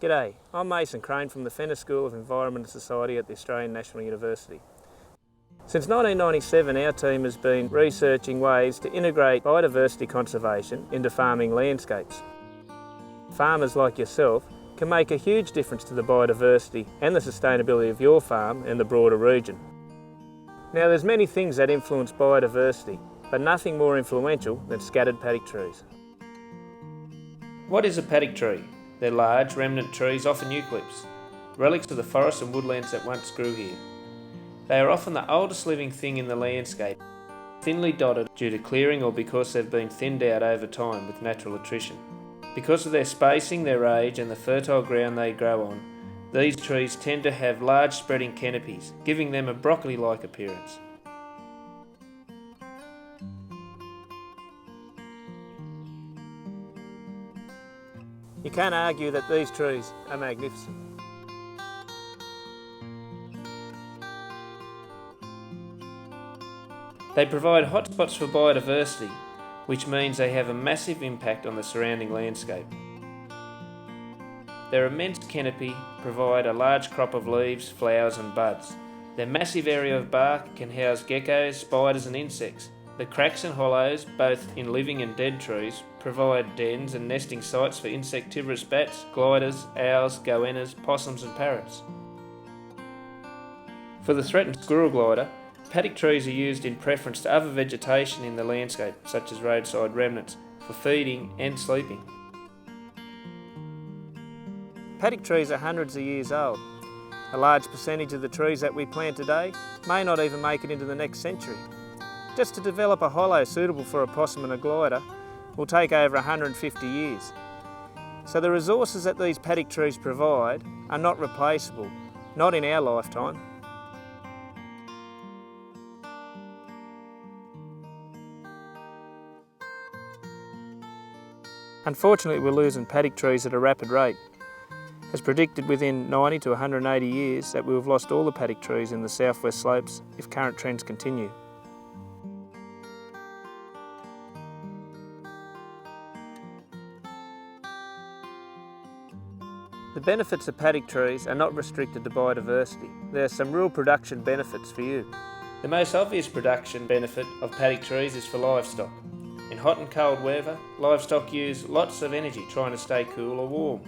G'day, I'm Mason Crane from the Fenner School of Environment and Society at the Australian National University. Since 1997 our team has been researching ways to integrate biodiversity conservation into farming landscapes. Farmers like yourself can make a huge difference to the biodiversity and the sustainability of your farm and the broader region. Now there's many things that influence biodiversity, but nothing more influential than scattered paddock trees. What is a paddock tree? They're large, remnant trees, often eucalypts, relics of the forests and woodlands that once grew here. They are often the oldest living thing in the landscape, thinly dotted due to clearing or because they've been thinned out over time with natural attrition. Because of their spacing, their age and the fertile ground they grow on, these trees tend to have large spreading canopies, giving them a broccoli-like appearance. You can't argue that these trees are magnificent. They provide hotspots for biodiversity, which means they have a massive impact on the surrounding landscape. Their immense canopy provide a large crop of leaves, flowers and buds. Their massive area of bark can house geckos, spiders and insects. The cracks and hollows, both in living and dead trees, provide dens and nesting sites for insectivorous bats, gliders, owls, goannas, possums and parrots. For the threatened squirrel glider, paddock trees are used in preference to other vegetation in the landscape, such as roadside remnants, for feeding and sleeping. Paddock trees are hundreds of years old. A large percentage of the trees that we plant today may not even make it into the next century. Just to develop a hollow suitable for a possum and a glider will take over 150 years. So the resources that these paddock trees provide are not replaceable, not in our lifetime. Unfortunately, we're losing paddock trees at a rapid rate. As predicted, within 90 to 180 years that we have lost all the paddock trees in the southwest slopes if current trends continue. The benefits of paddock trees are not restricted to biodiversity. There are some real production benefits for you. The most obvious production benefit of paddock trees is for livestock. In hot and cold weather, livestock use lots of energy trying to stay cool or warm.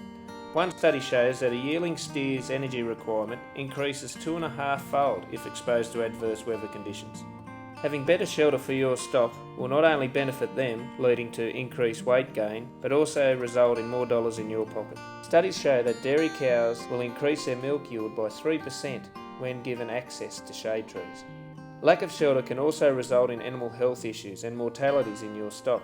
One study shows that a yearling steer's energy requirement increases 2.5-fold if exposed to adverse weather conditions. Having better shelter for your stock will not only benefit them, leading to increased weight gain, but also result in more dollars in your pocket. Studies show that dairy cows will increase their milk yield by 3% when given access to shade trees. Lack of shelter can also result in animal health issues and mortalities in your stock.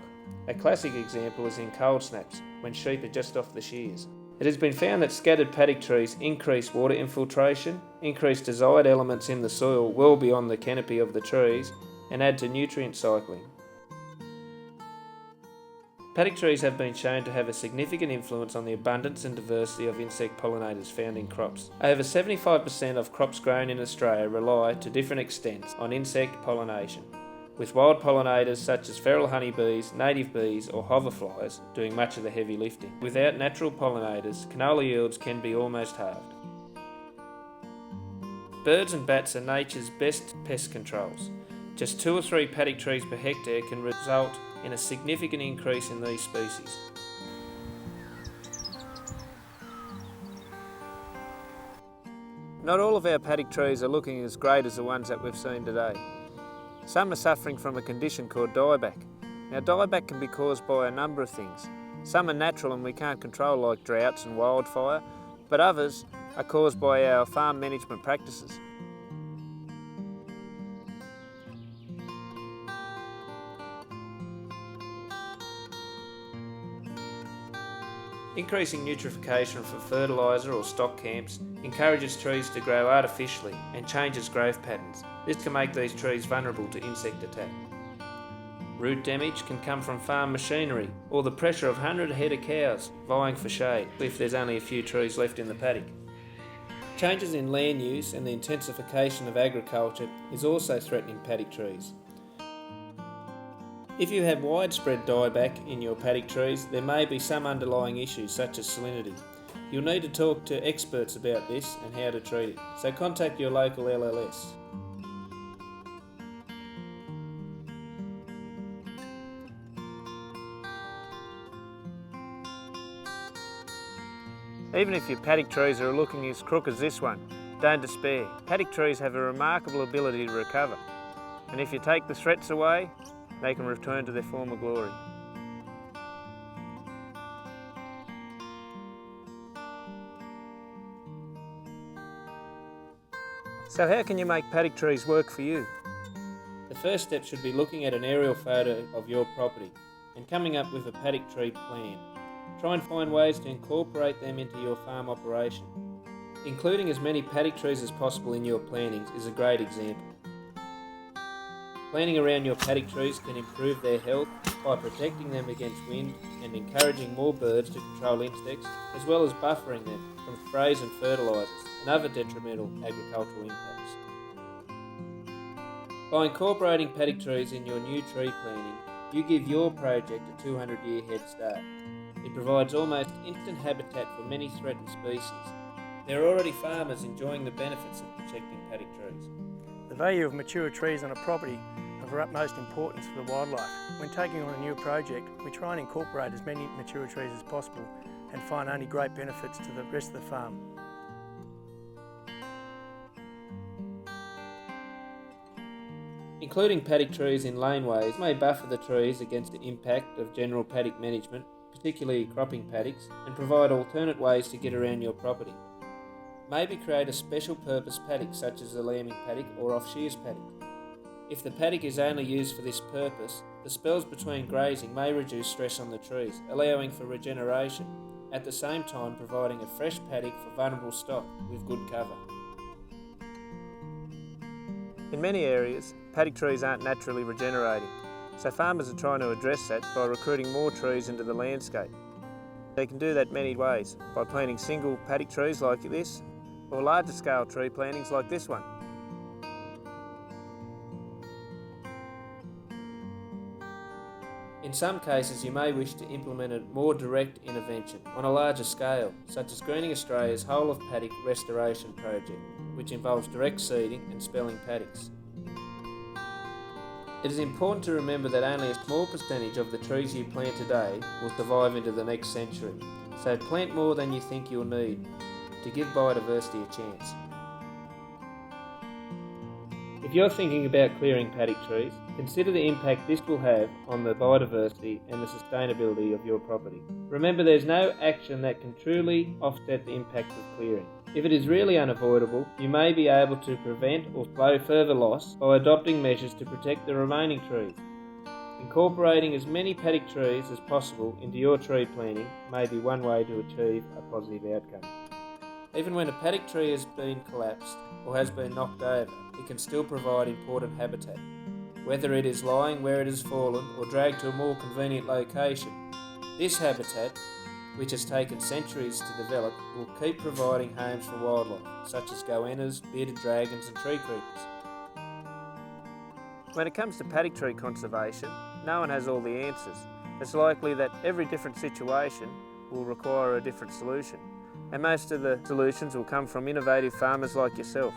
A classic example is in cold snaps, when sheep are just off the shears. It has been found that scattered paddock trees increase water infiltration, increase desired elements in the soil well beyond the canopy of the trees, and add to nutrient cycling. Paddock trees have been shown to have a significant influence on the abundance and diversity of insect pollinators found in crops. Over 75% of crops grown in Australia rely to different extents on insect pollination, with wild pollinators such as feral honeybees, native bees or hoverflies doing much of the heavy lifting. Without natural pollinators, canola yields can be almost halved. Birds and bats are nature's best pest controls. Just 2 or 3 paddock trees per hectare can result in a significant increase in these species. Not all of our paddock trees are looking as great as the ones that we've seen today. Some are suffering from a condition called dieback. Now dieback can be caused by a number of things. Some are natural and we can't control, like droughts and wildfire, but others are caused by our farm management practices. Increasing nutrification for fertiliser or stock camps encourages trees to grow artificially and changes growth patterns. This can make these trees vulnerable to insect attack. Root damage can come from farm machinery or the pressure of 100 head of cows vying for shade if there's only a few trees left in the paddock. Changes in land use and the intensification of agriculture is also threatening paddock trees. If you have widespread dieback in your paddock trees, there may be some underlying issues such as salinity. You'll need to talk to experts about this and how to treat it, so contact your local LLS. Even if your paddock trees are looking as crook as this one, don't despair. Paddock trees have a remarkable ability to recover, and if you take the threats away, they can return to their former glory. So how can you make paddock trees work for you? The first step should be looking at an aerial photo of your property and coming up with a paddock tree plan. Try and find ways to incorporate them into your farm operation. Including as many paddock trees as possible in your plantings is a great example. Planting around your paddock trees can improve their health by protecting them against wind and encouraging more birds to control insects, as well as buffering them from sprays and fertilisers and other detrimental agricultural impacts. By incorporating paddock trees in your new tree planting, you give your project a 200-year head start. It provides almost instant habitat for many threatened species. There are already farmers enjoying the benefits of protecting paddock trees. The value of mature trees on a property of utmost importance for the wildlife. When taking on a new project, we try and incorporate as many mature trees as possible and find only great benefits to the rest of the farm. Including paddock trees in laneways may buffer the trees against the impact of general paddock management, particularly cropping paddocks, and provide alternate ways to get around your property. Maybe create a special purpose paddock such as a lambing paddock or off-shears paddock. If the paddock is only used for this purpose, the spells between grazing may reduce stress on the trees, allowing for regeneration, at the same time providing a fresh paddock for vulnerable stock with good cover. In many areas, paddock trees aren't naturally regenerating, so farmers are trying to address that by recruiting more trees into the landscape. They can do that many ways, by planting single paddock trees like this, or larger scale tree plantings like this one. In some cases, you may wish to implement a more direct intervention on a larger scale, such as Greening Australia's Whole of Paddock Restoration Project, which involves direct seeding and spelling paddocks. It is important to remember that only a small percentage of the trees you plant today will survive into the next century, so plant more than you think you'll need to give biodiversity a chance. If you're thinking about clearing paddock trees, consider the impact this will have on the biodiversity and the sustainability of your property. Remember, there's no action that can truly offset the impact of clearing. If it is really unavoidable, you may be able to prevent or slow further loss by adopting measures to protect the remaining trees. Incorporating as many paddock trees as possible into your tree planting may be one way to achieve a positive outcome. Even when a paddock tree has been collapsed or has been knocked over, it can still provide important habitat. Whether it is lying where it has fallen or dragged to a more convenient location, this habitat, which has taken centuries to develop, will keep providing homes for wildlife, such as goannas, bearded dragons and tree creepers. When it comes to paddock tree conservation, no one has all the answers. It's likely that every different situation will require a different solution, and most of the solutions will come from innovative farmers like yourself.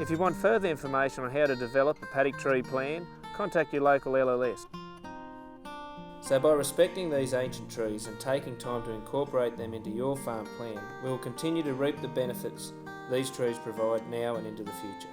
If you want further information on how to develop a paddock tree plan, contact your local LLS. So by respecting these ancient trees and taking time to incorporate them into your farm plan, we will continue to reap the benefits these trees provide now and into the future.